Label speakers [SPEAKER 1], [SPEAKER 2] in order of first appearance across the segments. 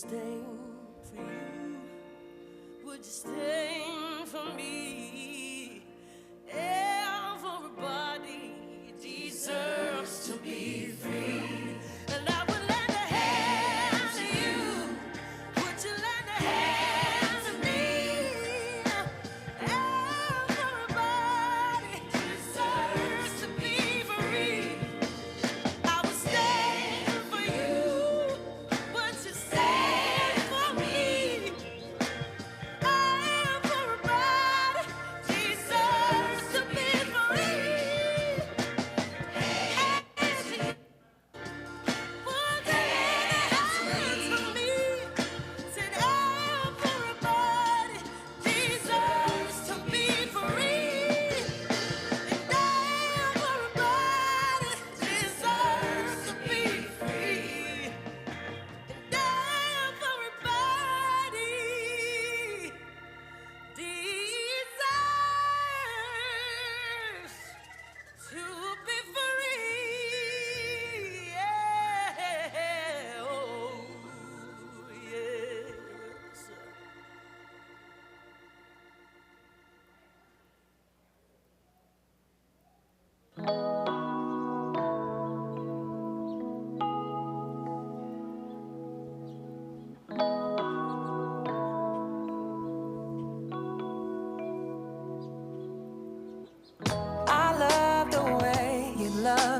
[SPEAKER 1] stand for you? Would you stand for me? Everybody deserves to be free. And I would lend a hand to you. Would you lend a hand to me? Everybody deserves to be free. I would stand for you. Would you stand for me? Everybody deserves to be free.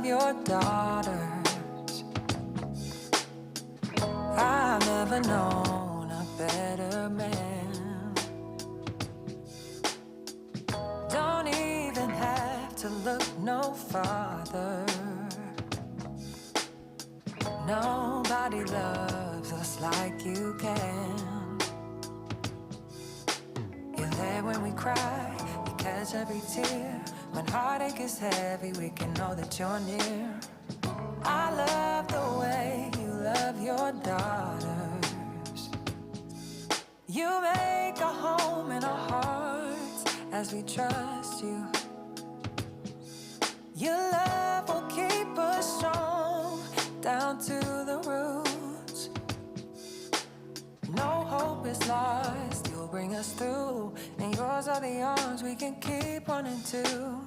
[SPEAKER 1] Your daughters, I've never known a better man. Don't even have to look no farther. Nobody loves us like you can. You're there when we cry, you catch every tear. When heartache is heavy, we can know that you're near. I love the way you love your daughters. You make a home in our hearts as we trust you. Your love will keep us strong down to the roots. No hope is lost, you'll bring us through. And yours are the arms we can keep running to.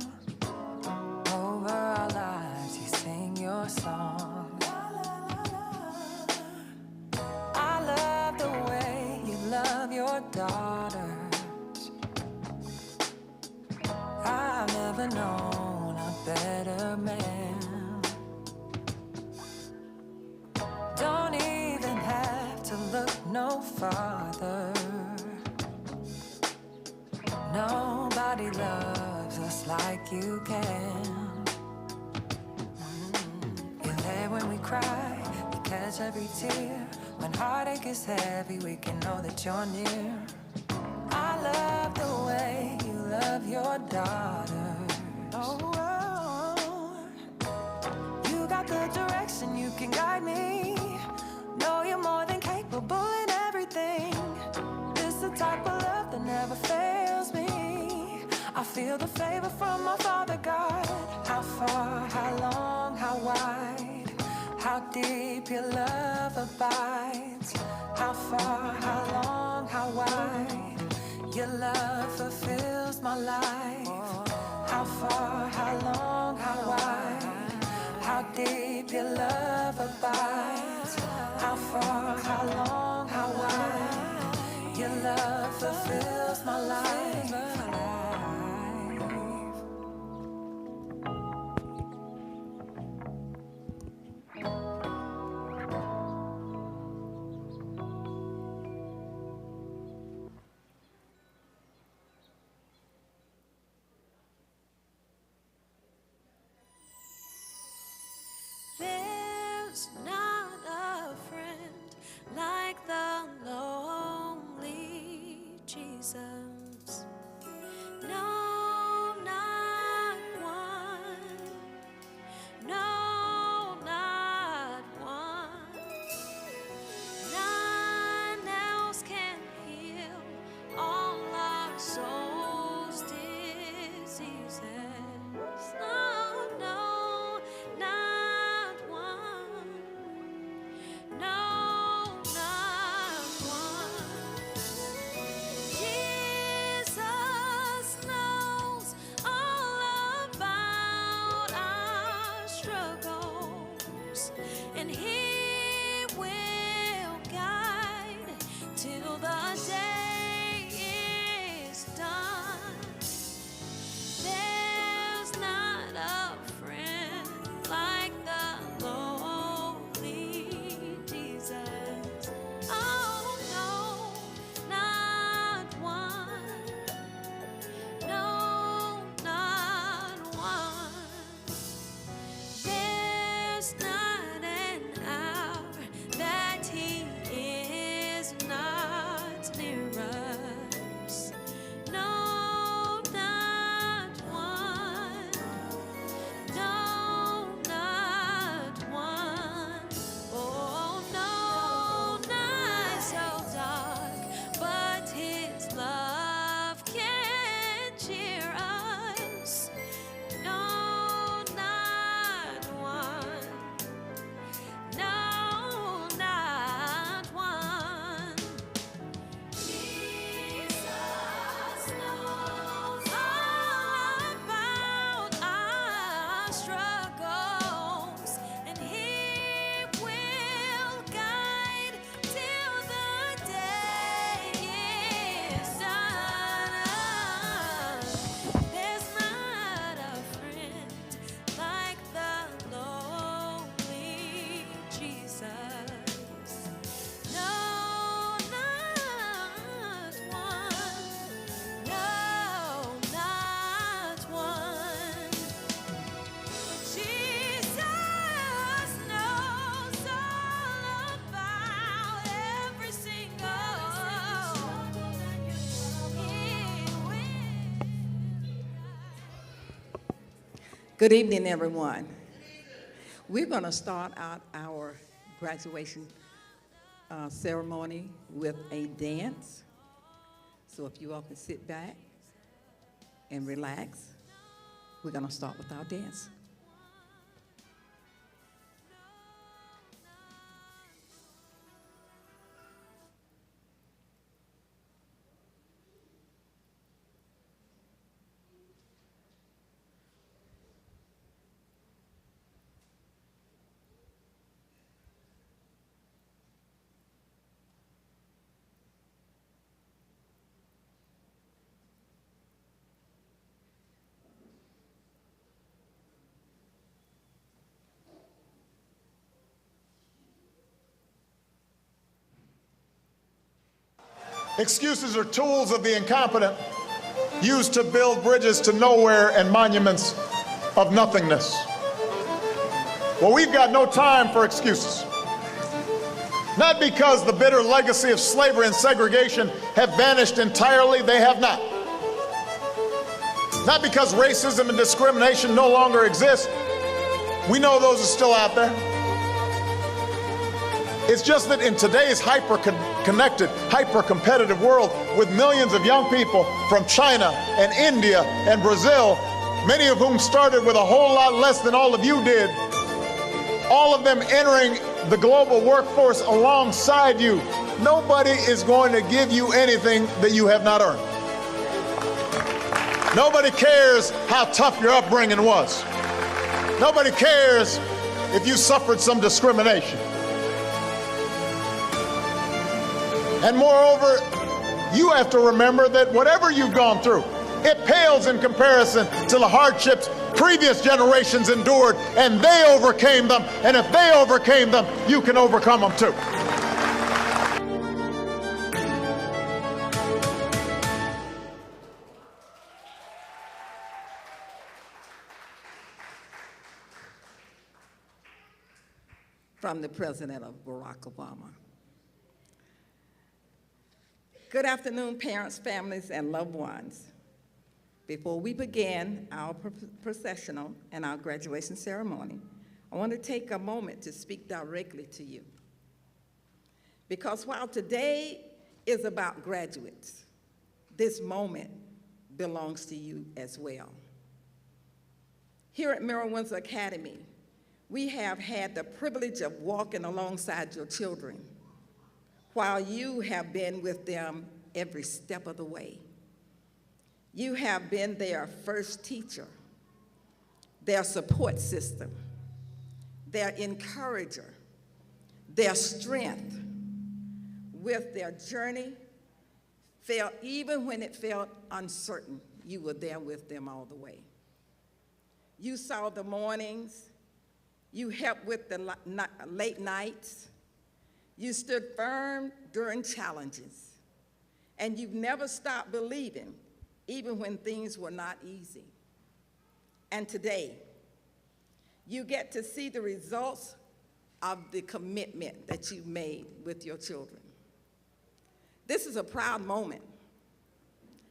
[SPEAKER 1] Over our lives, you sing your song. I love the way you love your daughters. I've never known a better man. Don't even have to look no farther. Nobody loves us like you can. You're there when we cry, you catch every tear. When heartache is heavy, we can know that you're near. I love the way you love your daughters. You got the direction, you can guide me. Know you're more than capable in everything. It's the type of love that never fails me. I feel the favor from my Father God. How far, how long, how wide, how deep your love abides. How far, how long, how wide, your love fulfills my life. How far, how long, how wide, how deep your love abides. How far, how long, how wide, your love fulfills my life. There's not a friend like the lonely Jesus. No, not one. No, not one. None else can heal all our souls' diseases. No, no, not one. No, not
[SPEAKER 2] Good evening, everyone. We're going to start out our graduation ceremony with a dance. So if you all can sit back and relax, we're going to start with our dance.
[SPEAKER 3] Excuses are tools of the incompetent, used to build bridges to nowhere and monuments of nothingness. Well, we've got no time for excuses. Not because the bitter legacy of slavery and segregation have vanished entirely, they have not. Not because racism and discrimination no longer exist. We know those are still out there. It's just that in today's hyper-connected, hyper-competitive world with millions of young people from China and India and Brazil, many of whom started with a whole lot less than all of you did, all of them entering the global workforce alongside you, nobody is going to give you anything that you have not earned. Nobody cares how tough your upbringing was. Nobody cares if you suffered some discrimination. And moreover, you have to remember that whatever you've gone through, it pales in comparison to the hardships previous generations endured, and they overcame them. And if they overcame them, you can overcome them too.
[SPEAKER 2] From the President of Barack Obama. Good afternoon, parents, families, and loved ones. Before we begin our processional and our graduation ceremony, I want to take a moment to speak directly to you. Because while today is about graduates, this moment belongs to you as well. Here at Murl Windsor Academy, we have had the privilege of walking alongside your children while you have been with them every step of the way. You have been their first teacher, their support system, their encourager, their strength. With their journey, even when it felt uncertain, you were there with them all the way. You saw the mornings, you helped with the late nights, you stood firm during challenges, and you've never stopped believing, even when things were not easy. And today, you get to see the results of the commitment that you've made with your children. This is a proud moment,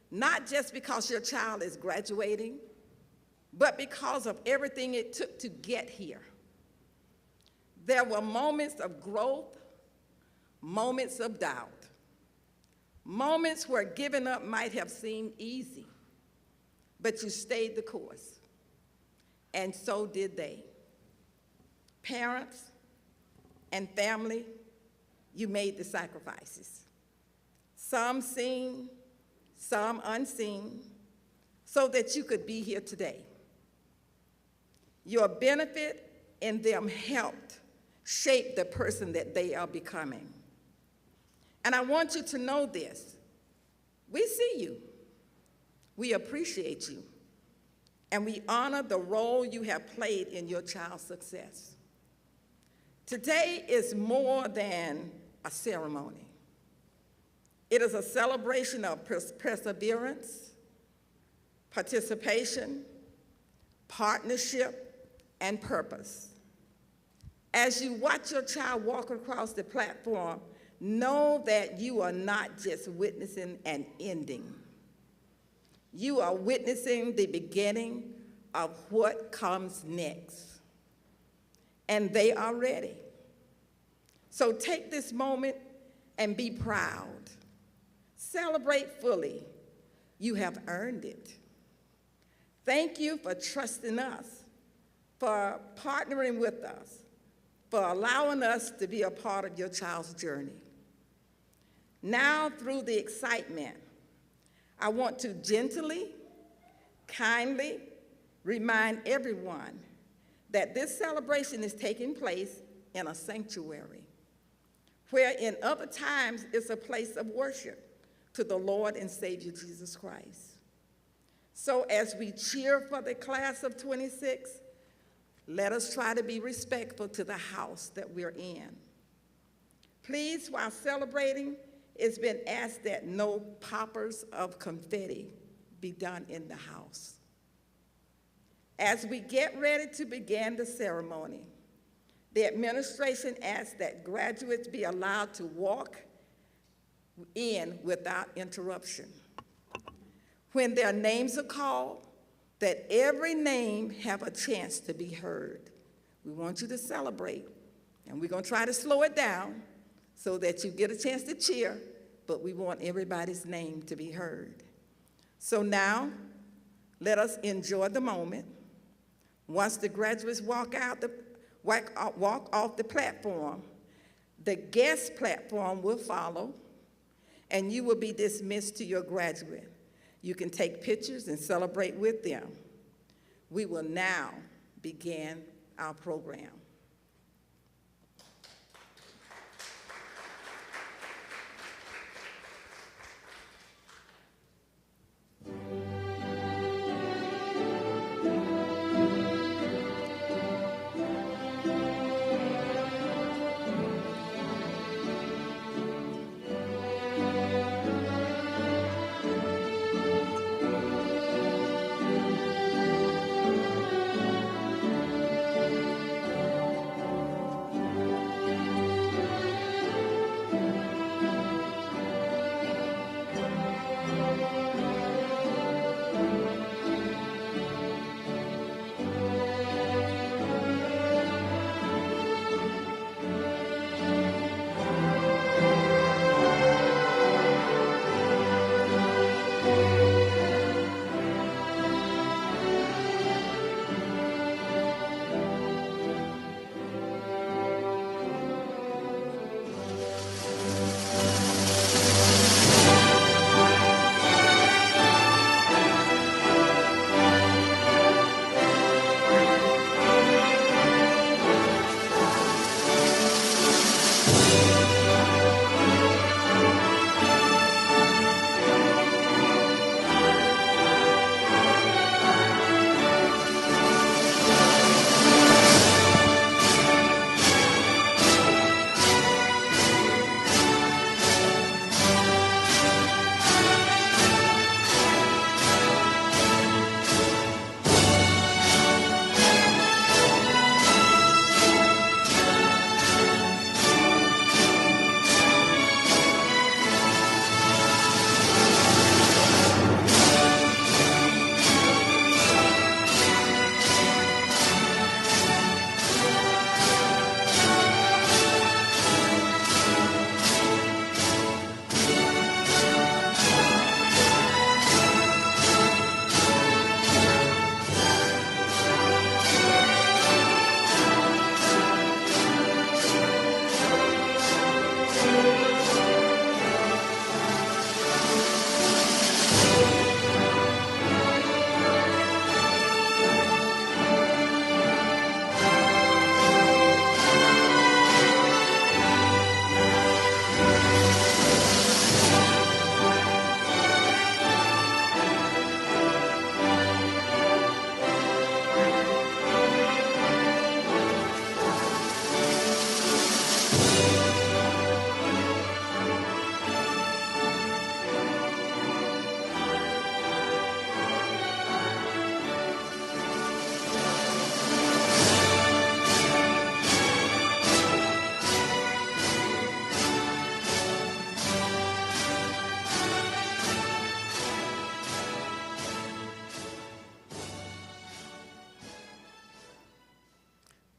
[SPEAKER 2] not just because your child is graduating, but because of everything it took to get here. There were moments of growth, moments of doubt, moments where giving up might have seemed easy, but you stayed the course, and so did they. Parents and family, you made the sacrifices. Some seen, some unseen, so that you could be here today. Your benefit in them helped shape the person that they are becoming. And I want you to know this. We see you, we appreciate you, and we honor the role you have played in your child's success. Today is more than a ceremony. It is a celebration of perseverance, participation, partnership, and purpose. As you watch your child walk across the platform, know that you are not just witnessing an ending. You are witnessing the beginning of what comes next. And they are ready. So take this moment and be proud. Celebrate fully. You have earned it. Thank you for trusting us, for partnering with us, for allowing us to be a part of your child's journey. Now, through the excitement, I want to gently, kindly remind everyone that this celebration is taking place in a sanctuary, where in other times it's a place of worship to the Lord and Savior Jesus Christ. So as we cheer for the class of 26, let us try to be respectful to the house that we're in. Please, while celebrating, it's been asked that no poppers of confetti be done in the house. As we get ready to begin the ceremony, the administration asks that graduates be allowed to walk in without interruption. When their names are called, that every name have a chance to be heard. We want you to celebrate, and we're going to try to slow it down so that you get a chance to cheer, but we want everybody's name to be heard. So now, let us enjoy the moment. Once the graduates walk off the platform, the guest platform will follow, and you will be dismissed to your graduate. You can take pictures and celebrate with them. We will now begin our program.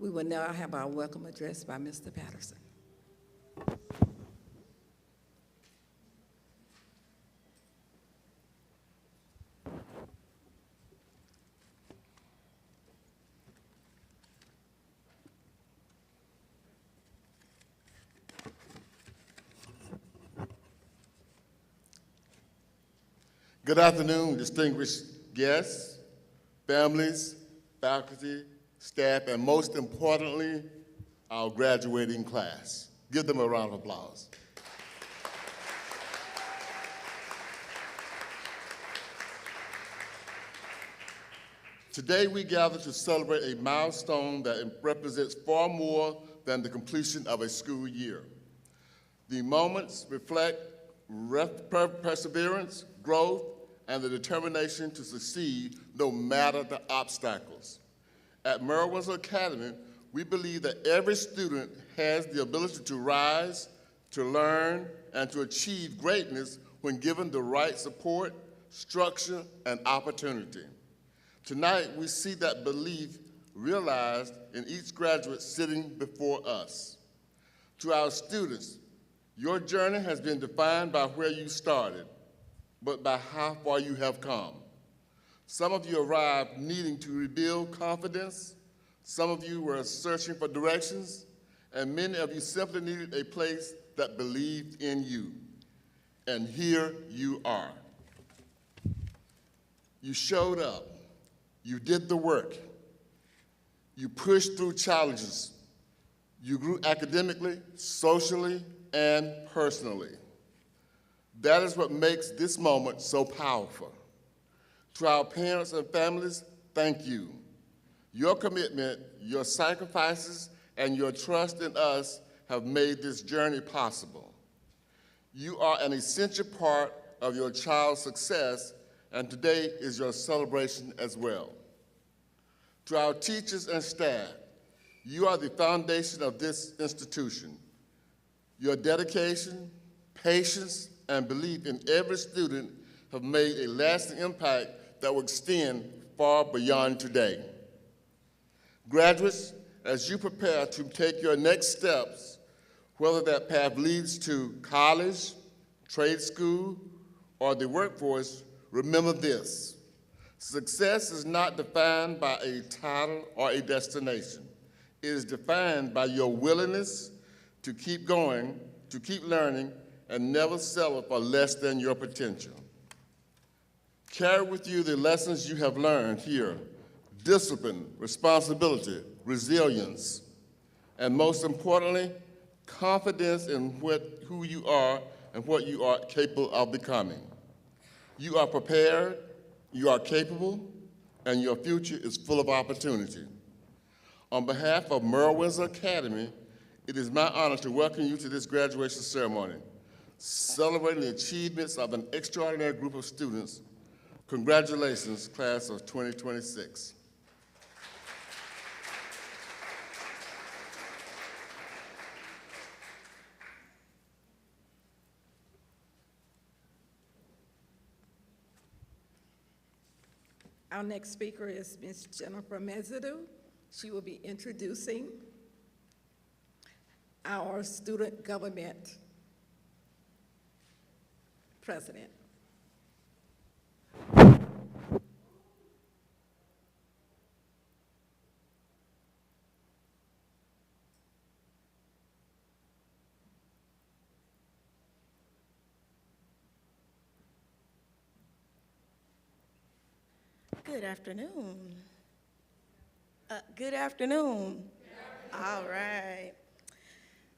[SPEAKER 2] We will now have our welcome address by Mr. Patterson.
[SPEAKER 4] Good afternoon, distinguished guests, families, faculty, staff, and most importantly, our graduating class. Give them a round of applause. Today we gather to celebrate a milestone that represents far more than the completion of a school year. The moments reflect perseverance, growth, and the determination to succeed no matter the obstacles. At Murl Windsor Academy, we believe that every student has the ability to rise, to learn, and to achieve greatness when given the right support, structure, and opportunity. Tonight, we see that belief realized in each graduate sitting before us. To our students, your journey has been defined by where you started, but by how far you have come. Some of you arrived needing to rebuild confidence, some of you were searching for directions, and many of you simply needed a place that believed in you. And here you are. You showed up, you did the work, you pushed through challenges, you grew academically, socially, and personally. That is what makes this moment so powerful. To our parents and families, thank you. Your commitment, your sacrifices, and your trust in us have made this journey possible. You are an essential part of your child's success, and today is your celebration as well. To our teachers and staff, you are the foundation of this institution. Your dedication, patience, and belief in every student have made a lasting impact that will extend far beyond today. Graduates, as you prepare to take your next steps, whether that path leads to college, trade school, or the workforce, remember this: success is not defined by a title or a destination. It is defined by your willingness to keep going, to keep learning, and never settle for less than your potential. Carry with you the lessons you have learned here: discipline, responsibility, resilience, and most importantly, confidence in who you are and what you are capable of becoming. You are prepared, you are capable, and your future is full of opportunity. On behalf of Murl Windsor Academy, it is my honor to welcome you to this graduation ceremony, celebrating the achievements of an extraordinary group of students. Congratulations, class of 2026.
[SPEAKER 2] Our next speaker is Ms. Jennifer Mezidou. She will be introducing our student government president.
[SPEAKER 5] Good afternoon. Good afternoon. All right.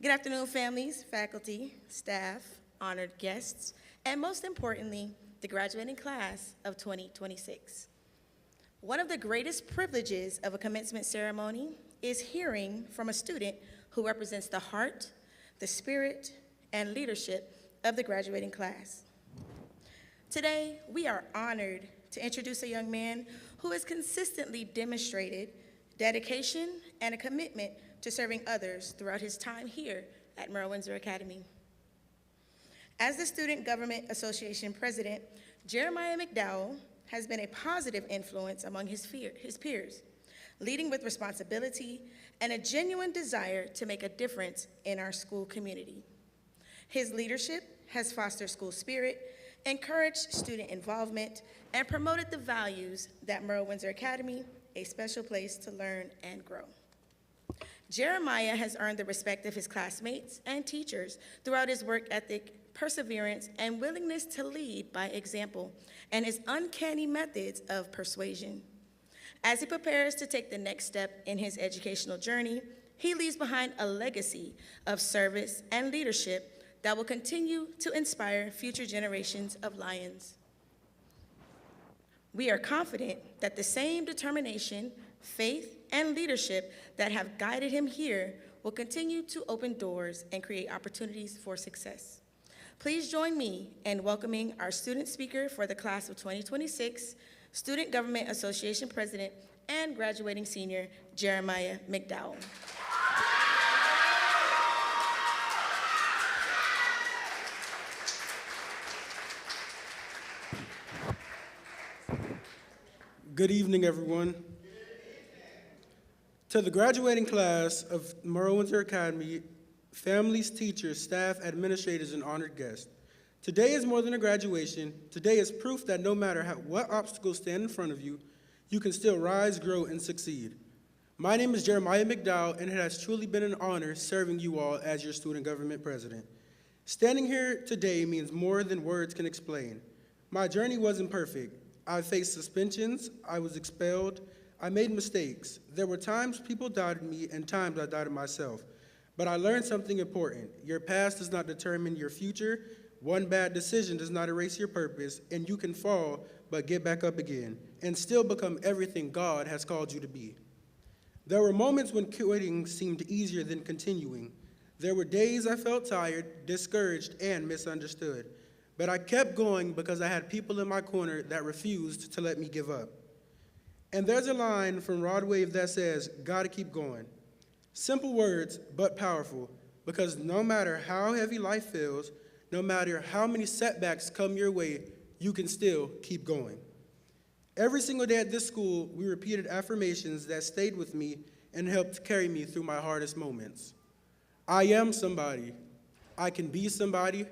[SPEAKER 5] Good afternoon, families, faculty, staff, honored guests, and most importantly, the graduating class of 2026. One of the greatest privileges of a commencement ceremony is hearing from a student who represents the heart, the spirit, and leadership of the graduating class. Today, we are honored to introduce a young man who has consistently demonstrated dedication and a commitment to serving others throughout his time here at Murl Windsor Academy. As the Student Government Association president, Jeremiah McDowell has been a positive influence among his peers, leading with responsibility and a genuine desire to make a difference in our school community. His leadership has fostered school spirit, encouraged student involvement, and promoted the values that Murl Windsor Academy, a special place to learn and grow. Jeremiah has earned the respect of his classmates and teachers throughout his work ethic, perseverance, and willingness to lead by example, and his uncanny methods of persuasion. As he prepares to take the next step in his educational journey, he leaves behind a legacy of service and leadership that will continue to inspire future generations of Lions. We are confident that the same determination, faith, and leadership that have guided him here will continue to open doors and create opportunities for success. Please join me in welcoming our student speaker for the class of 2026, Student Government Association President and graduating senior, Jeremiah McDowell.
[SPEAKER 6] Good evening, everyone. To the graduating class of Murl Windsor Academy, families, teachers, staff, administrators, and honored guests. Today is more than a graduation. Today is proof that no matter what obstacles stand in front of you, you can still rise, grow, and succeed. My name is Jeremiah McDowell, and it has truly been an honor serving you all as your student government president. Standing here today means more than words can explain. My journey wasn't perfect. I faced suspensions, I was expelled, I made mistakes. There were times people doubted me and times I doubted myself. But I learned something important. Your past does not determine your future. One bad decision does not erase your purpose, and you can fall, but get back up again, and still become everything God has called you to be. There were moments when quitting seemed easier than continuing. There were days I felt tired, discouraged, and misunderstood. But I kept going because I had people in my corner that refused to let me give up. And there's a line from Rod Wave that says, gotta keep going. Simple words, but powerful, because no matter how heavy life feels, no matter how many setbacks come your way, you can still keep going. Every single day at this school, we repeated affirmations that stayed with me and helped carry me through my hardest moments. I am somebody. I can be somebody.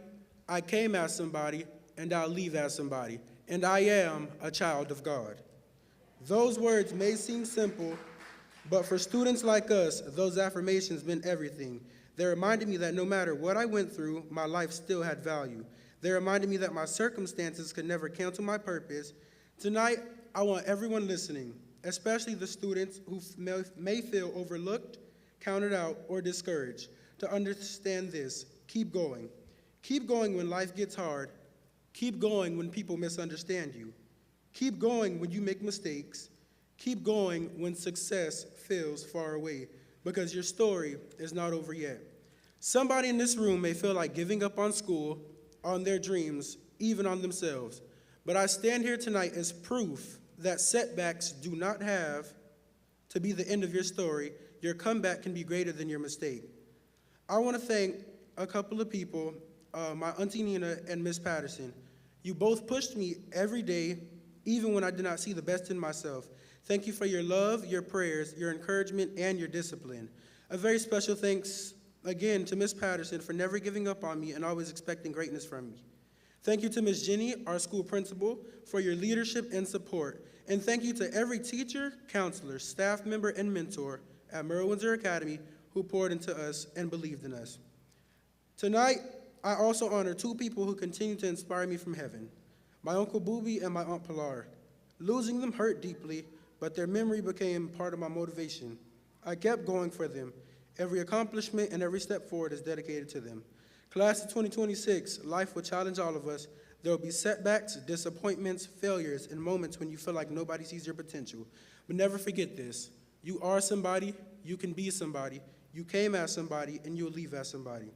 [SPEAKER 6] I came as somebody, and I'll leave as somebody, and I am a child of God. Those words may seem simple, but for students like us, those affirmations meant everything. They reminded me that no matter what I went through, my life still had value. They reminded me that my circumstances could never cancel my purpose. Tonight, I want everyone listening, especially the students who may feel overlooked, counted out, or discouraged, to understand this. Keep going. Keep going when life gets hard. Keep going when people misunderstand you. Keep going when you make mistakes. Keep going when success feels far away, because your story is not over yet. Somebody in this room may feel like giving up on school, on their dreams, even on themselves. But I stand here tonight as proof that setbacks do not have to be the end of your story. Your comeback can be greater than your mistake. I want to thank a couple of people, my Auntie Nina and Miss Patterson. You both pushed me every day, even when I did not see the best in myself. Thank you for your love, your prayers, your encouragement, and your discipline. A very special thanks again to Miss Patterson for never giving up on me and always expecting greatness from me. Thank you to Miss Jenny, our school principal, for your leadership and support. And thank you to every teacher, counselor, staff member, and mentor at Murl Windsor Academy who poured into us and believed in us. Tonight, I also honor two people who continue to inspire me from heaven, my Uncle Booby and my Aunt Pilar. Losing them hurt deeply, but their memory became part of my motivation. I kept going for them. Every accomplishment and every step forward is dedicated to them. Class of 2026, life will challenge all of us. There will be setbacks, disappointments, failures, and moments when you feel like nobody sees your potential. But never forget this. You are somebody, you can be somebody, you came as somebody, and you'll leave as somebody.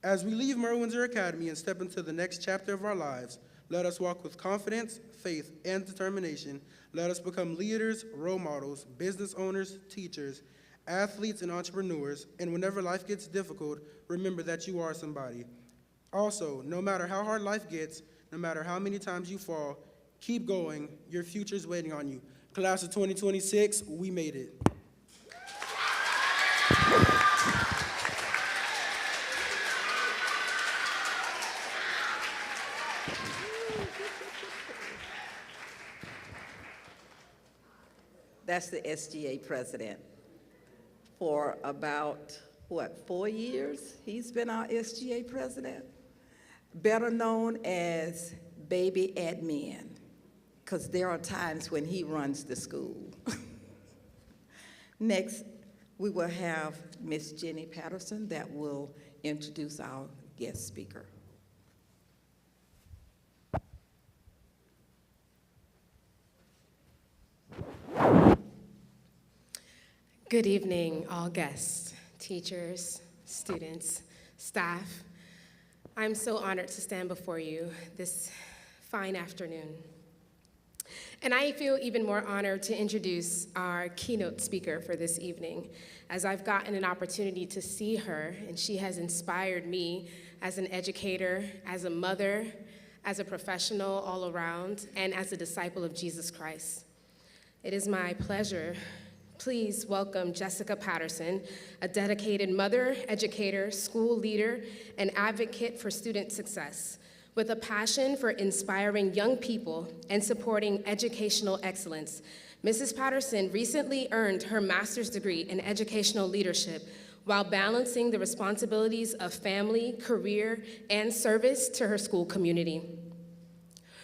[SPEAKER 6] As we leave Murl Windsor Academy and step into the next chapter of our lives, let us walk with confidence, faith, and determination. Let us become leaders, role models, business owners, teachers, athletes, and entrepreneurs. And whenever life gets difficult, remember that you are somebody. Also, no matter how hard life gets, no matter how many times you fall, keep going. Your future is waiting on you. Class of 2026, we made it.
[SPEAKER 2] That's the SGA president. For about, 4 years, he's been our SGA president, better known as Baby Admin, because there are times when he runs the school. Next, we will have Miss Jenny Patterson that will introduce our guest speaker.
[SPEAKER 7] Good evening, all guests, teachers, students, staff. I'm so honored to stand before you this fine afternoon. And I feel even more honored to introduce our keynote speaker for this evening, as I've gotten an opportunity to see her, and she has inspired me as an educator, as a mother, as a professional all around, and as a disciple of Jesus Christ. It is my pleasure. Please welcome Jessica Patterson, a dedicated mother, educator, school leader, and advocate for student success, with a passion for inspiring young people and supporting educational excellence. Mrs. Patterson recently earned her master's degree in educational leadership while balancing the responsibilities of family, career, and service to her school community.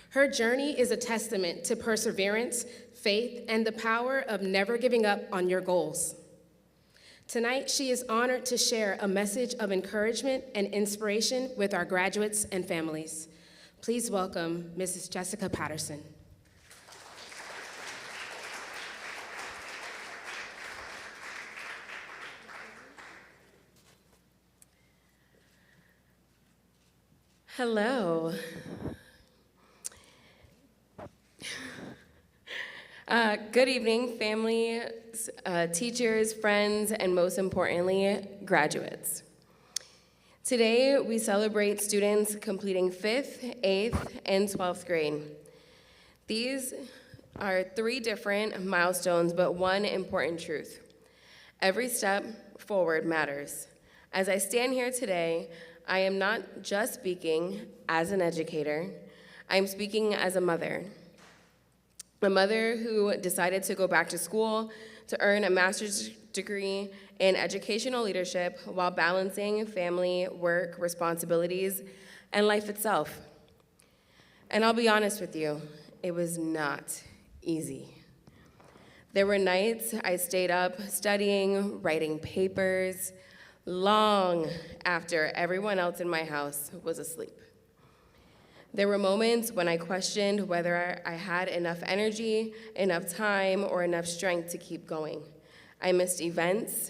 [SPEAKER 7] Her journey is a testament to perseverance, faith, and the power of never giving up on your goals. Tonight, she is honored to share a message of encouragement and inspiration with our graduates and families. Please welcome Mrs. Jessica Patterson. Hello. Good evening, family, teachers, friends, and most importantly, graduates. Today, we celebrate students completing 5th, 8th, and 12th grade. These are 3 different milestones, but one important truth. Every step forward matters. As I stand here today, I am not just speaking as an educator, I am speaking as a mother. A mother who decided to go back to school to earn a master's degree in educational leadership while balancing family, work, responsibilities, and life itself. And I'll be honest with you, it was not easy. There were nights I stayed up studying, writing papers, long after everyone else in my house was asleep. There were moments when I questioned whether I had enough energy, enough time, or enough strength to keep going. I missed events,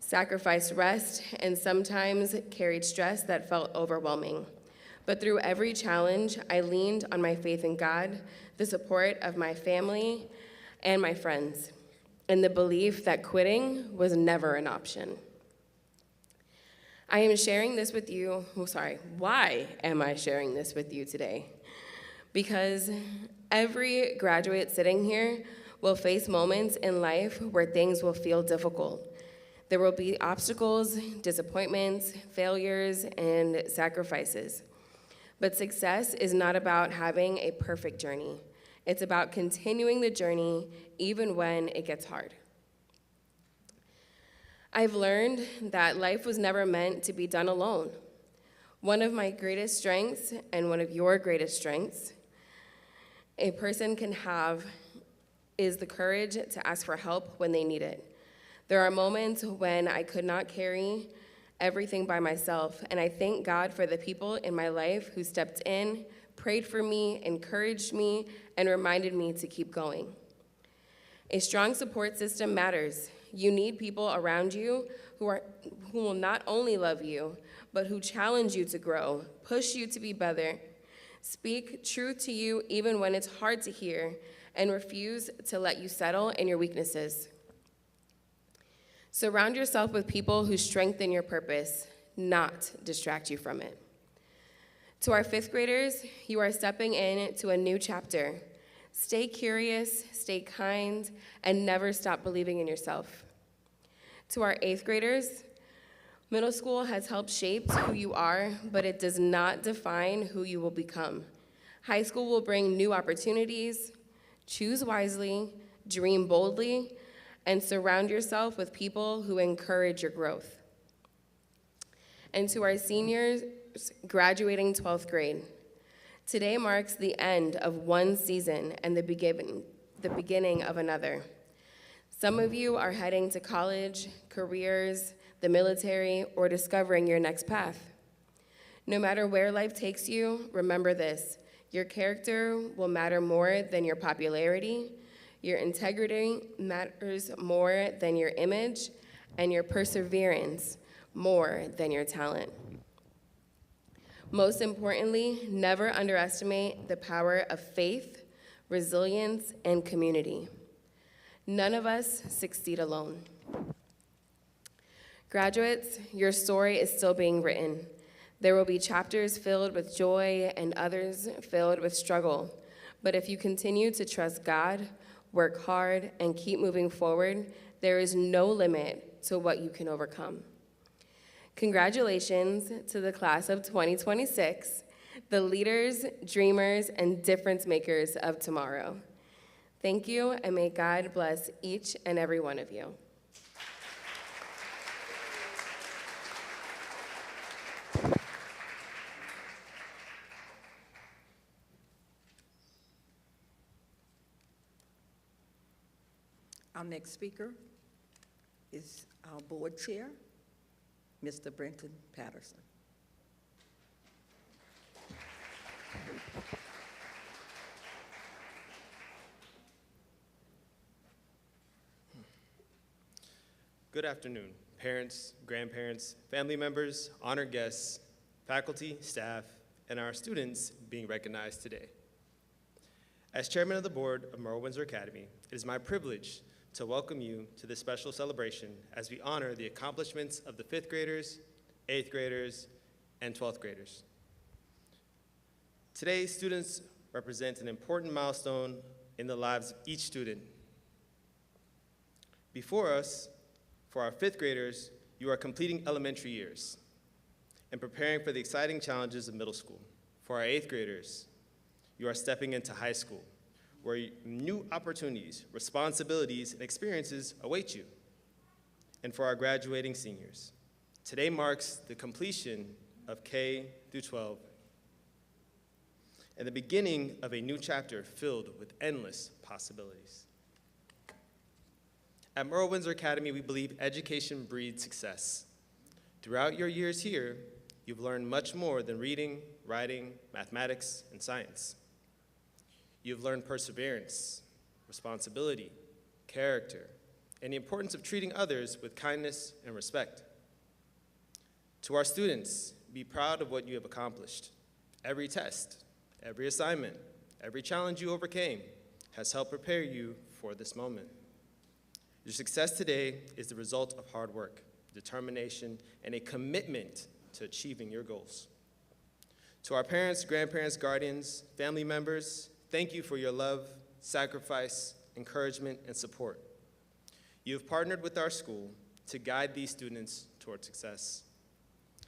[SPEAKER 7] sacrificed rest, and sometimes carried stress that felt overwhelming. But through every challenge, I leaned on my faith in God, the support of my family and my friends, and the belief that quitting was never an option. I am sharing this with you, why am I sharing this with you today? Because every graduate sitting here will face moments in life where things will feel difficult. There will be obstacles, disappointments, failures, and sacrifices. But success is not about having a perfect journey. It's about continuing the journey even when it gets hard. I've learned that life was never meant to be done alone. One of my greatest strengths, and one of your greatest strengths, a person can have is the courage to ask for help when they need it. There are moments when I could not carry everything by myself, and I thank God for the people in my life who stepped in, prayed for me, encouraged me, and reminded me to keep going. A strong support system matters. You need people around you who will not only love you, but who challenge you to grow, push you to be better, speak truth to you even when it's hard to hear, and refuse to let you settle in your weaknesses. Surround yourself with people who strengthen your purpose, not distract you from it. To our 5th graders, you are stepping into a new chapter. Stay curious, stay kind, and never stop believing in yourself. To our 8th graders, Middle school has helped shape who you are, but it does not define who you will become. High school will bring new opportunities. Choose wisely, dream boldly, and surround yourself with people who encourage your growth. And to our seniors graduating 12th grade, today marks the end of one season and the beginning of another. Some of you are heading to college, careers, the military, or discovering your next path. No matter where life takes you, remember this: your character will matter more than your popularity, your integrity matters more than your image, and your perseverance more than your talent. Most importantly, never underestimate the power of faith, resilience, and community. None of us succeed alone. Graduates, your story is still being written. There will be chapters filled with joy and others filled with struggle. But if you continue to trust God, work hard, and keep moving forward, there is no limit to what you can overcome. Congratulations to the class of 2026, the leaders, dreamers, and difference makers of tomorrow. Thank you, and may God bless each and every one of you.
[SPEAKER 2] Our next speaker is our board chair, Mr. Brenton Patterson.
[SPEAKER 8] Good afternoon, parents, grandparents, family members, honored guests, faculty, staff, and our students being recognized today. As chairman of the board of Murl Windsor Academy, it is my privilege to welcome you to this special celebration as we honor the accomplishments of the 5th graders, 8th graders, and 12th graders. Today, students represent an important milestone in the lives of each student. Before us, for our 5th graders, you are completing elementary years and preparing for the exciting challenges of middle school. For our 8th graders, you are stepping into high school, where new opportunities, responsibilities, and experiences await you. And for our graduating seniors, today marks the completion of K through 12 and the beginning of a new chapter filled with endless possibilities. At Murl Windsor Academy, we believe education breeds success. Throughout your years here, you've learned much more than reading, writing, mathematics, and science. You've learned perseverance, responsibility, character, and the importance of treating others with kindness and respect. To our students, be proud of what you have accomplished. Every test, every assignment, every challenge you overcame has helped prepare you for this moment. Your success today is the result of hard work, determination, and a commitment to achieving your goals. To our parents, grandparents, guardians, family members, thank you for your love, sacrifice, encouragement, and support. You have partnered with our school to guide these students toward success.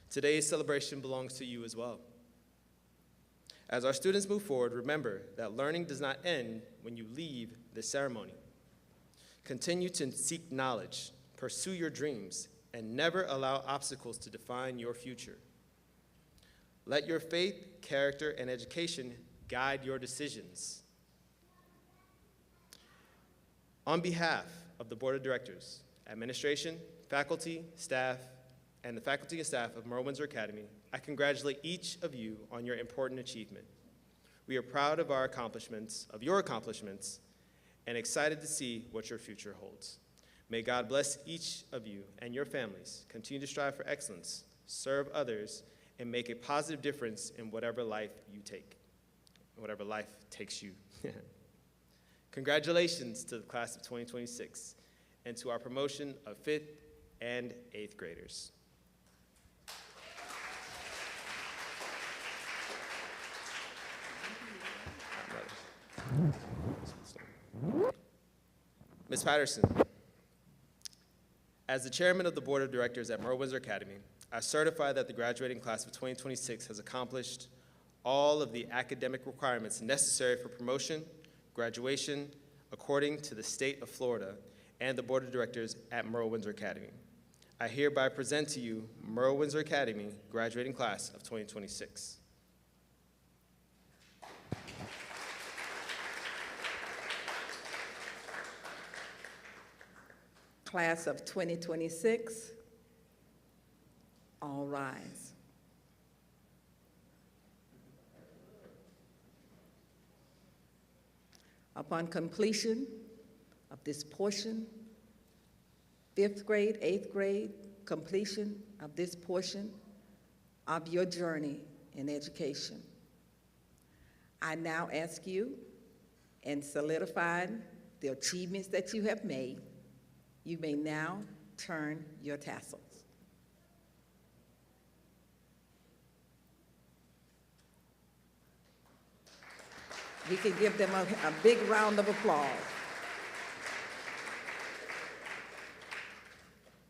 [SPEAKER 8] Today's celebration belongs to you as well. As our students move forward, remember that learning does not end when you leave this ceremony. Continue to seek knowledge, pursue your dreams, and never allow obstacles to define your future. Let your faith, character, and education guide your decisions. On behalf of the Board of Directors, administration, faculty, staff, and the faculty and staff of Murl Windsor Academy, I congratulate each of you on your important achievement. We are proud of our accomplishments, of your accomplishments, and excited to see what your future holds. May God bless each of you and your families. Continue to strive for excellence, serve others, and make a positive difference in whatever life you take, whatever life takes you. Congratulations to the class of 2026 and to our promotion of 5th and 8th graders. Ms. Patterson, As the chairman of the board of directors at Murl Windsor Academy, I certify that the graduating class of 2026 has accomplished all of the academic requirements necessary for promotion, graduation, according to the state of Florida and the board of directors at Murl Windsor Academy. I hereby present to you Murl Windsor Academy graduating class of 2026.
[SPEAKER 2] Class of 2026, all rise. Upon completion of this portion, 5th grade, 8th grade, completion of this portion of your journey in education, I now ask you, in solidifying the achievements that you have made, you may now turn your tassels. We can give them a big round of applause.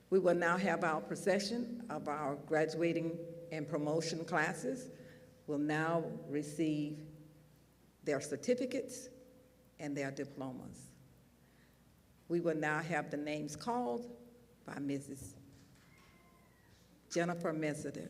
[SPEAKER 2] We will now have our procession of our graduating and promotion classes will now receive their certificates and their diplomas. We will now have the names called by Mrs. Jennifer Meseder.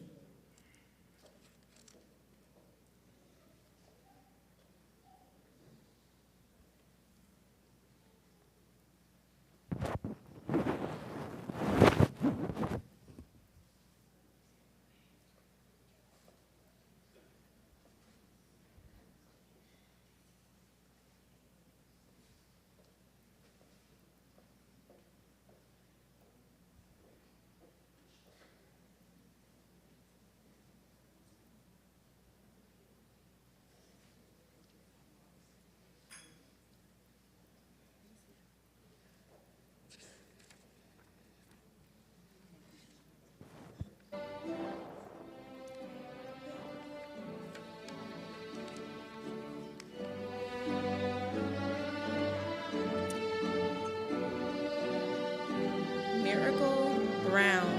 [SPEAKER 5] Brown.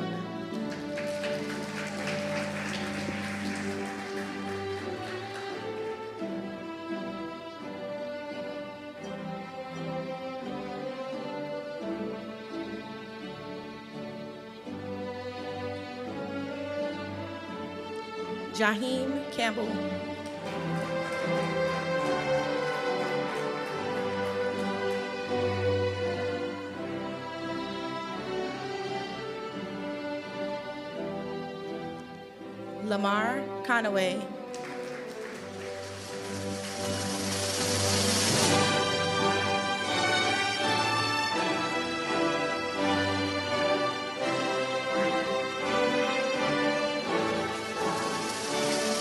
[SPEAKER 5] Jaheim Campbell. Lamar Conaway.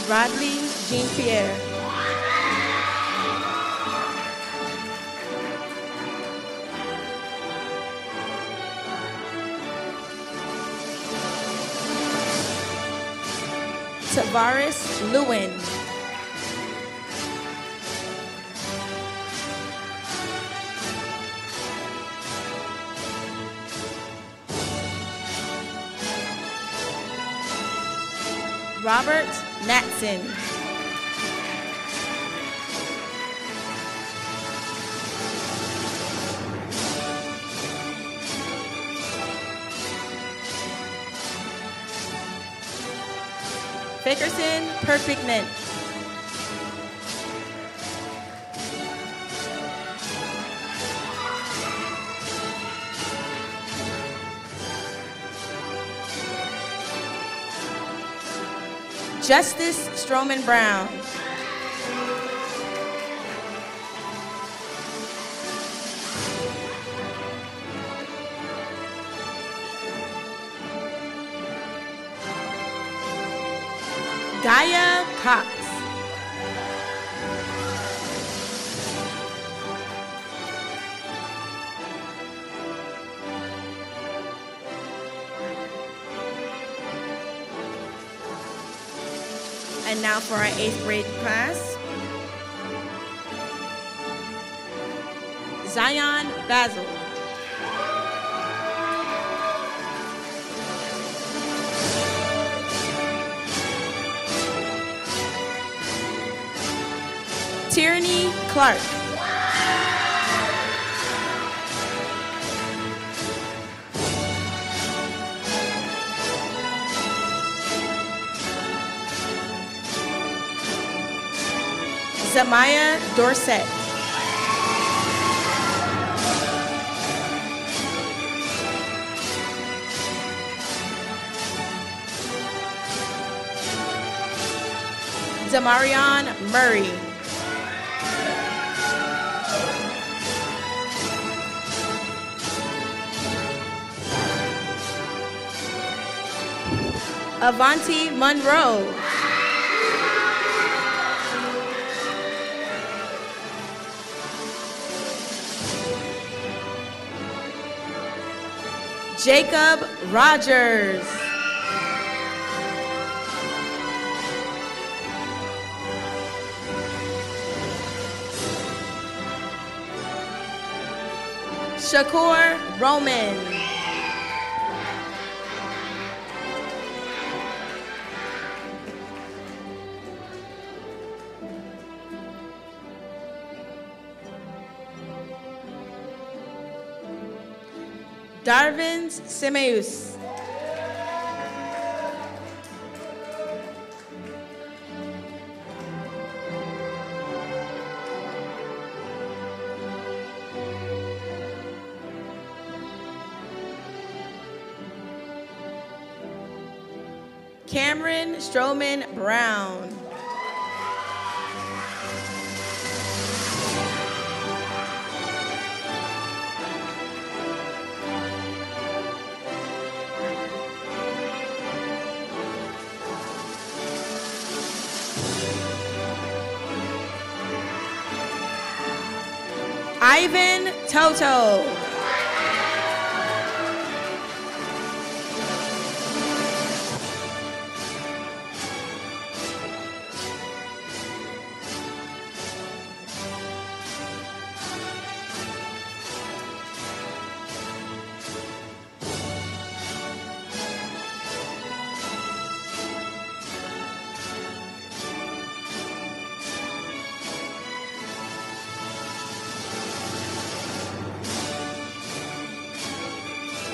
[SPEAKER 5] Rodley Jean-Pierre. Tavares Lewin. Robert Natson. Fickerson Perpignan. Justice Stroman Brown. Gaia Cox. And now for our 8th grade class. Zion Basil. Tierney Clark. Zamaya Dorset. Damarion Murray. Avanti Monroe. Jacob Rogers. Shakur Roman. Darvin Simeus. Cameron Stroman Brown. Ivan Toto.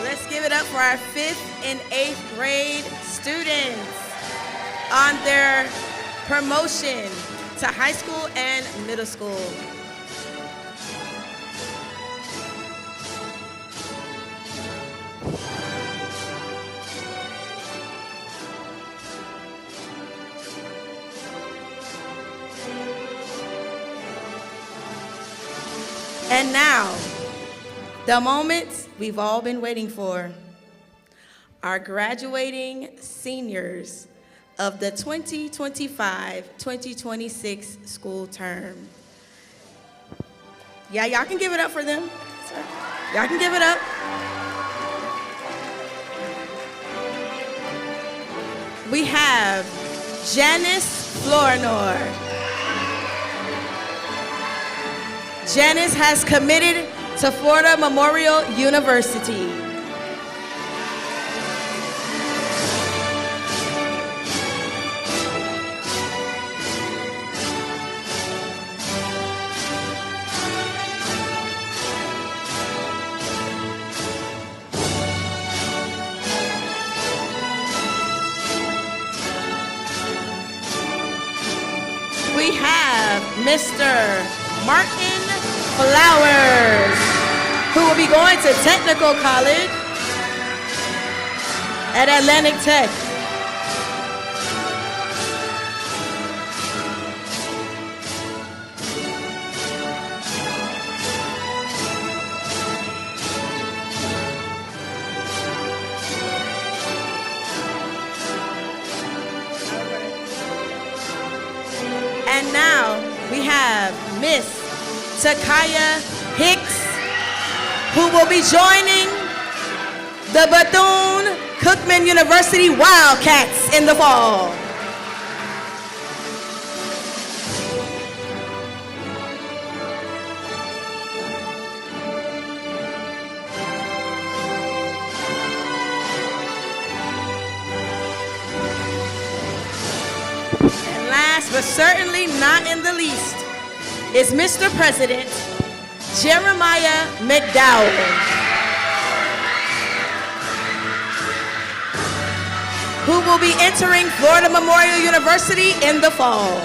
[SPEAKER 5] Let's give it up for our 5th and 8th grade students on their promotion to high school and middle school. And now, the moment we've all been waiting for. Our graduating seniors of the 2025-2026 school term. Yeah, y'all can give it up for them. Y'all can give it up. We have Janice Florinor. Janice has committed to Florida Memorial University. We have Mr. Martin Flowers, who will be going to Technical College at Atlantic Tech. And now we have Miss Takaya Hicks, who will be joining the Bethune-Cookman University Wildcats in the fall. And last but certainly not in the least, is Mr. President Jeremiah McDowell, who will be entering Florida Memorial University in the fall.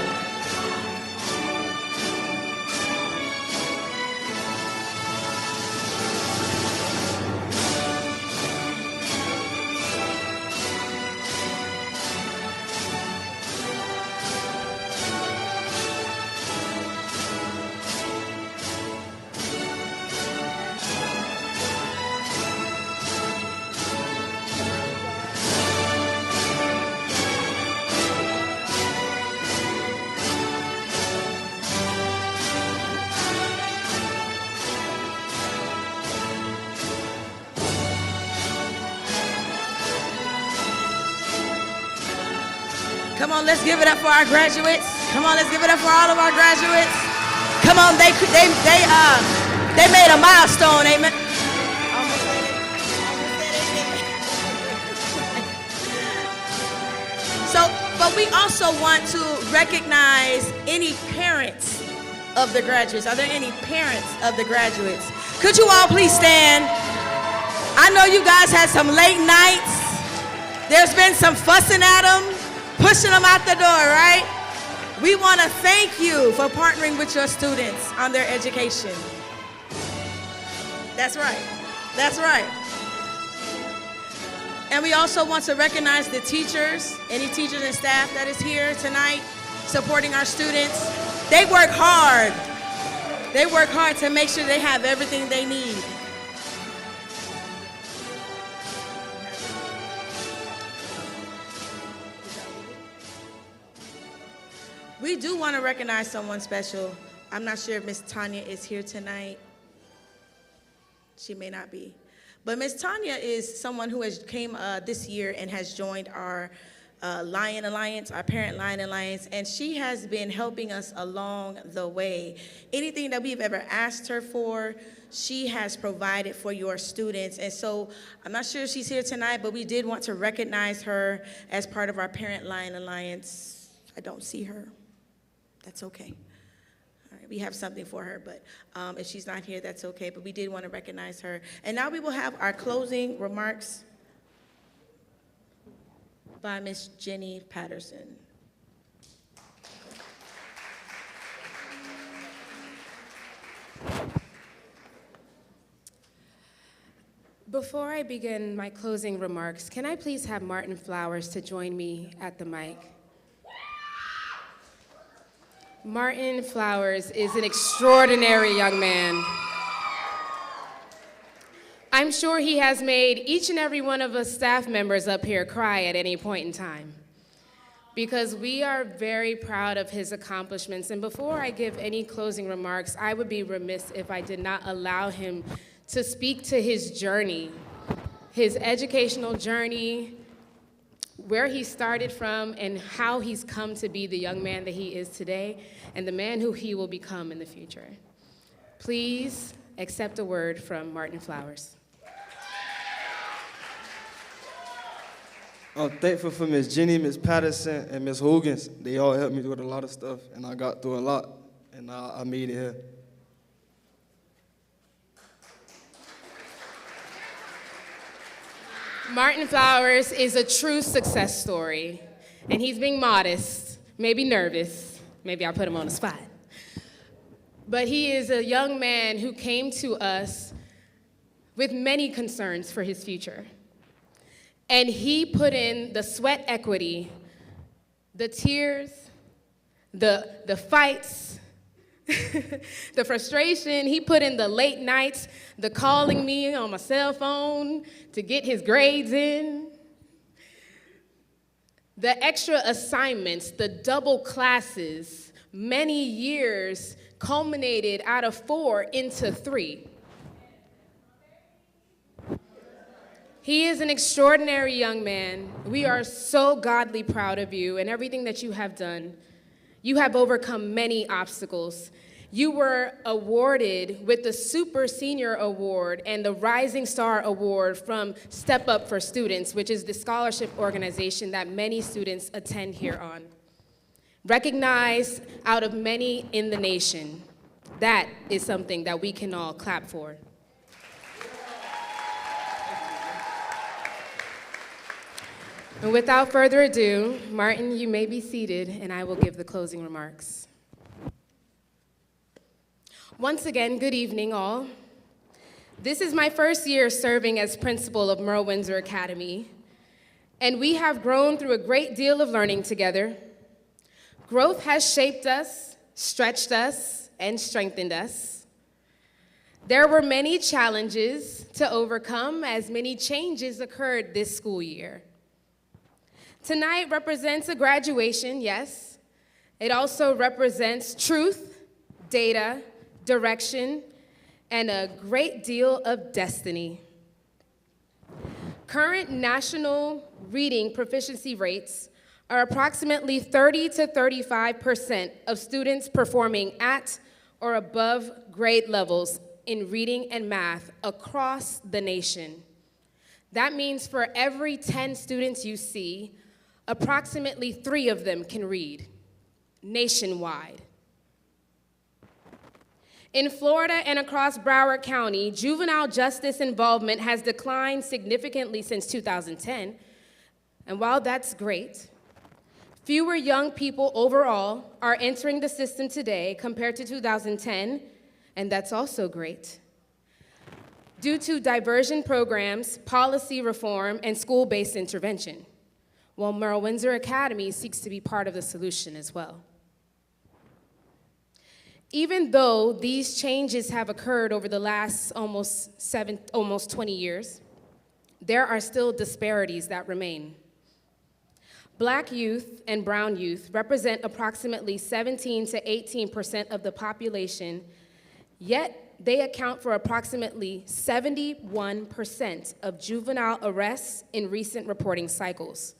[SPEAKER 5] Come on, let's give it up for our graduates. Come on, let's give it up for all of our graduates. Come on, they made a milestone, amen. So, but we also want to recognize any parents of the graduates. Are there any parents of the graduates? Could you all please stand? I know you guys had some late nights. There's been some fussing at them, pushing them out the door, right? We want to thank you for partnering with your students on their education. That's right. That's right. And we also want to recognize the teachers, any teachers and staff that is here tonight supporting our students. They work hard. They work hard to make sure they have everything they need. We do want to recognize someone special. I'm not sure if Miss Tanya is here tonight. She may not be. But Miss Tanya is someone who has came this year and has joined our Lion Alliance, our Parent Lion Alliance, and she has been helping us along the way. Anything that we've ever asked her for, she has provided for your students. And so I'm not sure if she's here tonight, but we did want to recognize her as part of our Parent Lion Alliance. I don't see her. That's okay. All right, we have something for her, but if she's not here, that's okay. But we did want to recognize her. And now we will have our closing remarks by Miss Jenny Patterson.
[SPEAKER 9] Before I begin my closing remarks, can I please have Martin Flowers to join me at the mic? Martin Flowers is an extraordinary young man. I'm sure he has made each and every one of us staff members up here cry at any point in time, because we are very proud of his accomplishments. And before I give any closing remarks, I would be remiss if I did not allow him to speak to his journey, his educational journey, where he started from, and how he's come to be the young man that he is today, and the man who he will become in the future. Please accept a word from Martin Flowers.
[SPEAKER 10] I'm thankful for Miss Jenny, Miss Patterson, and Miss Hogan's. They all helped me with a lot of stuff, and I got through a lot, and I made it here.
[SPEAKER 9] Martin Flowers is a true success story, and he's being modest, maybe nervous, maybe I'll put him on the spot. But he is a young man who came to us with many concerns for his future. And he put in the sweat equity, the tears, the fights, the frustration. He put in the late nights, the calling me on my cell phone to get his grades in, the extra assignments, the double classes, many years culminated out of 4 into 3. He is an extraordinary young man. We are so godly proud of you and everything that you have done. You have overcome many obstacles. You were awarded with the Super Senior Award and the Rising Star Award from Step Up for Students, which is the scholarship organization that many students attend here on. Recognized out of many in the nation. That is something that we can all clap for. And without further ado, Martin, you may be seated, and I will give the closing remarks. Once again, good evening, all. This is my first year serving as principal of Murl Windsor Academy, and we have grown through a great deal of learning together. Growth has shaped us, stretched us, and strengthened us. There were many challenges to overcome as many changes occurred this school year. Tonight represents a graduation, yes. It also represents truth, data, direction, and a great deal of destiny. Current national reading proficiency rates are approximately 30 to 35% of students performing at or above grade levels in reading and math across the nation. That means for every 10 students you see, approximately 3 of them can read, nationwide. In Florida and across Broward County, juvenile justice involvement has declined significantly since 2010, and while that's great, fewer young people overall are entering the system today compared to 2010, and that's also great. Due to diversion programs, policy reform, and school-based intervention. Well, Murl Windsor Academy seeks to be part of the solution as well. Even though these changes have occurred over the last almost 20 years, there are still disparities that remain. Black youth and brown youth represent approximately 17 to 18% of the population, yet they account for approximately 71% of juvenile arrests in recent reporting cycles.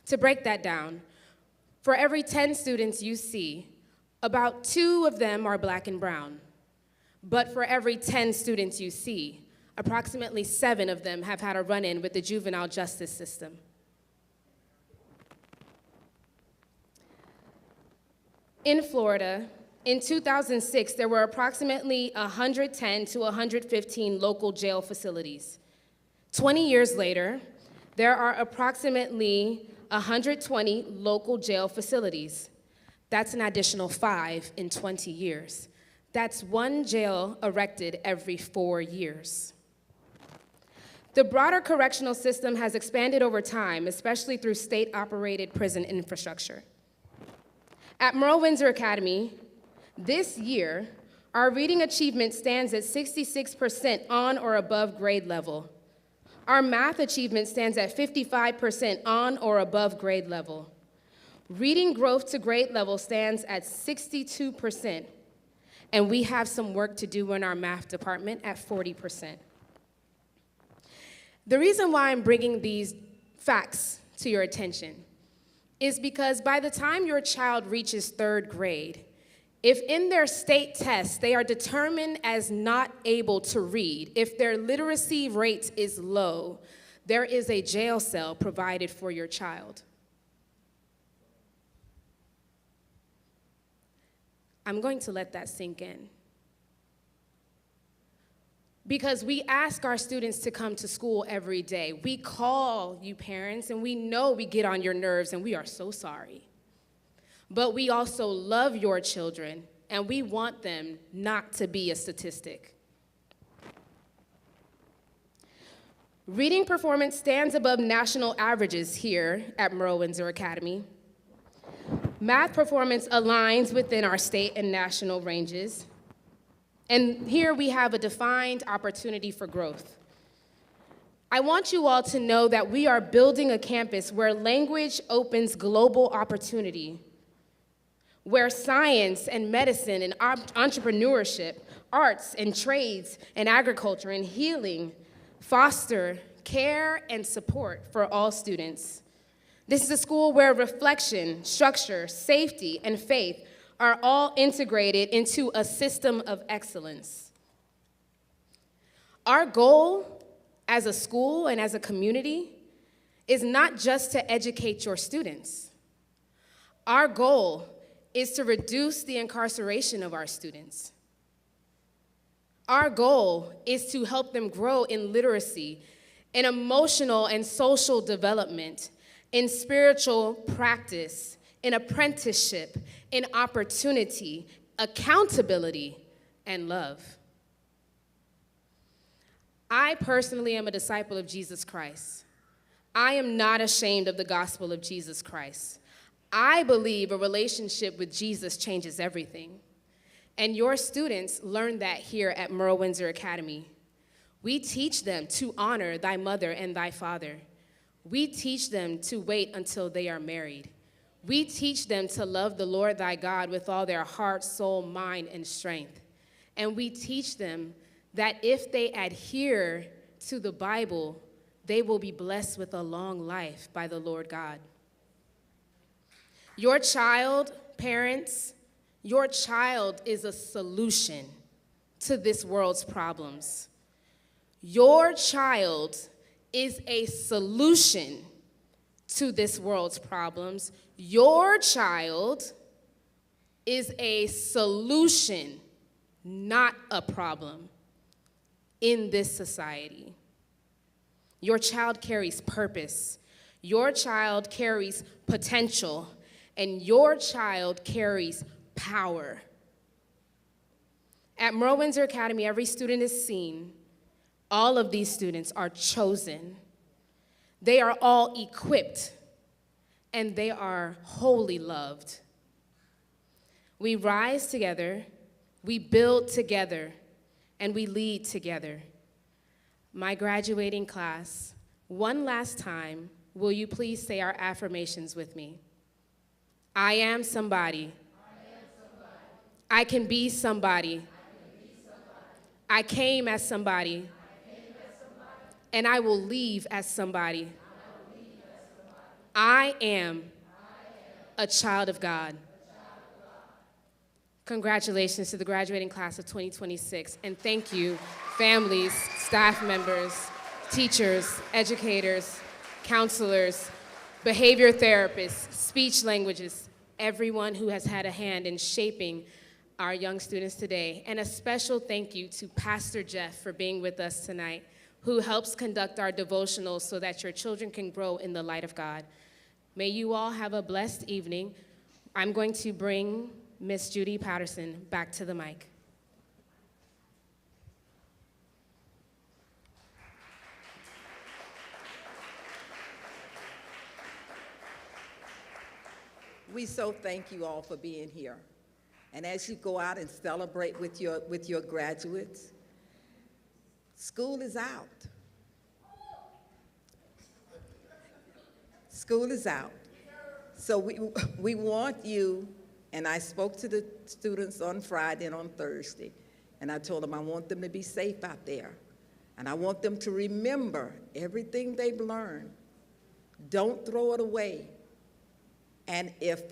[SPEAKER 9] To break that down, for every 10 students you see, about 2 of them are black and brown. But for every 10 students you see, approximately 7 of them have had a run-in with the juvenile justice system. In Florida, in 2006, there were approximately 110 to 115 local jail facilities. 20 years later, there are approximately 120 local jail facilities. That's an additional 5 in 20 years. That's 1 jail erected every 4 years. The broader correctional system has expanded over time, especially through state-operated prison infrastructure. At Murl Windsor Academy, this year, our reading achievement stands at 66% on or above grade level. Our math achievement stands at 55% on or above grade level. Reading growth to grade level stands at 62%, and we have some work to do in our math department at 40%. The reason why I'm bringing these facts to your attention is because by the time your child reaches 3rd grade, if in their state tests they are determined as not able to read, if their literacy rate is low, there is a jail cell provided for your child. I'm going to let that sink in. Because we ask our students to come to school every day. We call you parents, and we know we get on your nerves, and we are so sorry. But we also love your children, and we want them not to be a statistic. Reading performance stands above national averages here at Murl Windsor Academy. Math performance aligns within our state and national ranges. And here we have a defined opportunity for growth. I want you all to know that we are building a campus where language opens global opportunity, where science and medicine and entrepreneurship, arts and trades and agriculture and healing foster care and support for all students. This is a school where reflection, structure, safety, and faith are all integrated into a system of excellence. Our goal as a school and as a community is not just to educate your students. Our goal is to reduce the incarceration of our students. Our goal is to help them grow in literacy, in emotional and social development, in spiritual practice, in apprenticeship, in opportunity, accountability, and love. I personally am a disciple of Jesus Christ. I am not ashamed of the gospel of Jesus Christ. I believe a relationship with Jesus changes everything. And your students learn that here at Murl Windsor Academy. We teach them to honor thy mother and thy father. We teach them to wait until they are married. We teach them to love the Lord thy God with all their heart, soul, mind, and strength. And we teach them that if they adhere to the Bible, they will be blessed with a long life by the Lord God. Your child, parents, your child is a solution to this world's problems. Your child is a solution to this world's problems. Your child is a solution, not a problem, in this society. Your child carries purpose. Your child carries potential. And your child carries power. At Murl Windsor Academy, every student is seen. All of these students are chosen. They are all equipped, and they are wholly loved. We rise together, we build together, and we lead together. My graduating class, one last time, will you please say our affirmations with me? I am somebody. I can be somebody. I came as somebody. And I will leave as somebody. I am a child of God. Congratulations to the graduating class of 2026, and thank you, families, staff members, teachers, educators, counselors, behavior therapists, speech languages, everyone who has had a hand in shaping our young students today. And a special thank you to Pastor Jeff for being with us tonight, who helps conduct our devotionals so that your children can grow in the light of God. May you all have a blessed evening. I'm going to bring Miss Judy Patterson back to the mic.
[SPEAKER 2] We so thank you all for being here. And as you go out and celebrate with your graduates, school is out. School is out. So we want you, and I spoke to the students on Friday and on Thursday, and I told them I want them to be safe out there. And I want them to remember everything they've learned. Don't throw it away. And if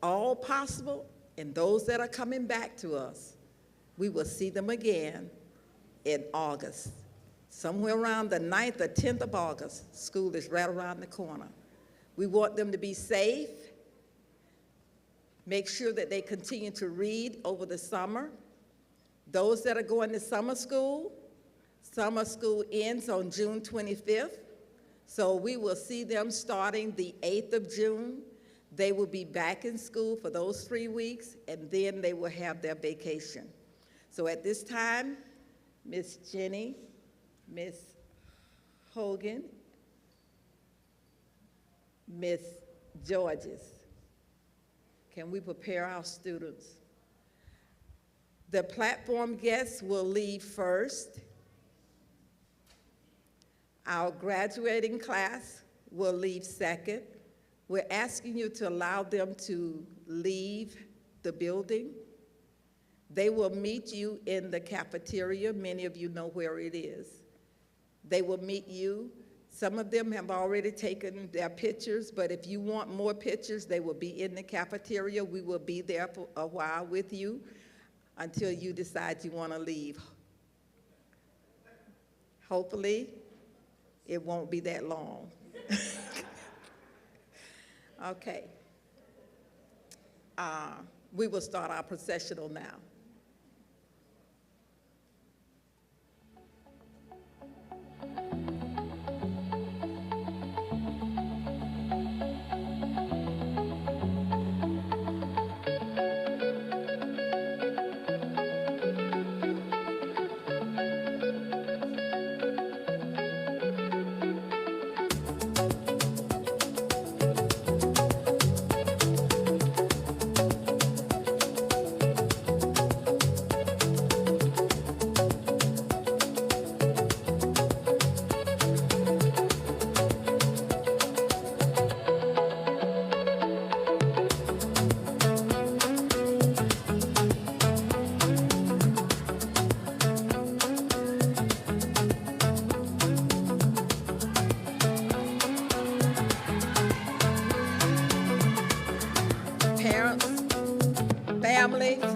[SPEAKER 2] all possible, and those that are coming back to us, we will see them again in August. Somewhere around the 9th or 10th of August, school is right around the corner. We want them to be safe. Make sure that they continue to read over the summer. Those that are going to summer school ends on June 25th. So we will see them starting the 8th of June. They will be back in school for those 3 weeks, and then they will have their vacation. So at this time, Miss Jenny, Miss Hogan, Miss Georges, can we prepare our students? The platform guests will leave first. Our graduating class will leave second. We're asking you to allow them to leave the building. They will meet you in the cafeteria. Many of you know where it is. They will meet you. Some of them have already taken their pictures, but if you want more pictures, they will be in the cafeteria. We will be there for a while with you until you decide you want to leave. Hopefully, it won't be that long. Okay. We will start our processional now.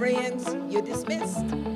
[SPEAKER 2] friends, you're dismissed.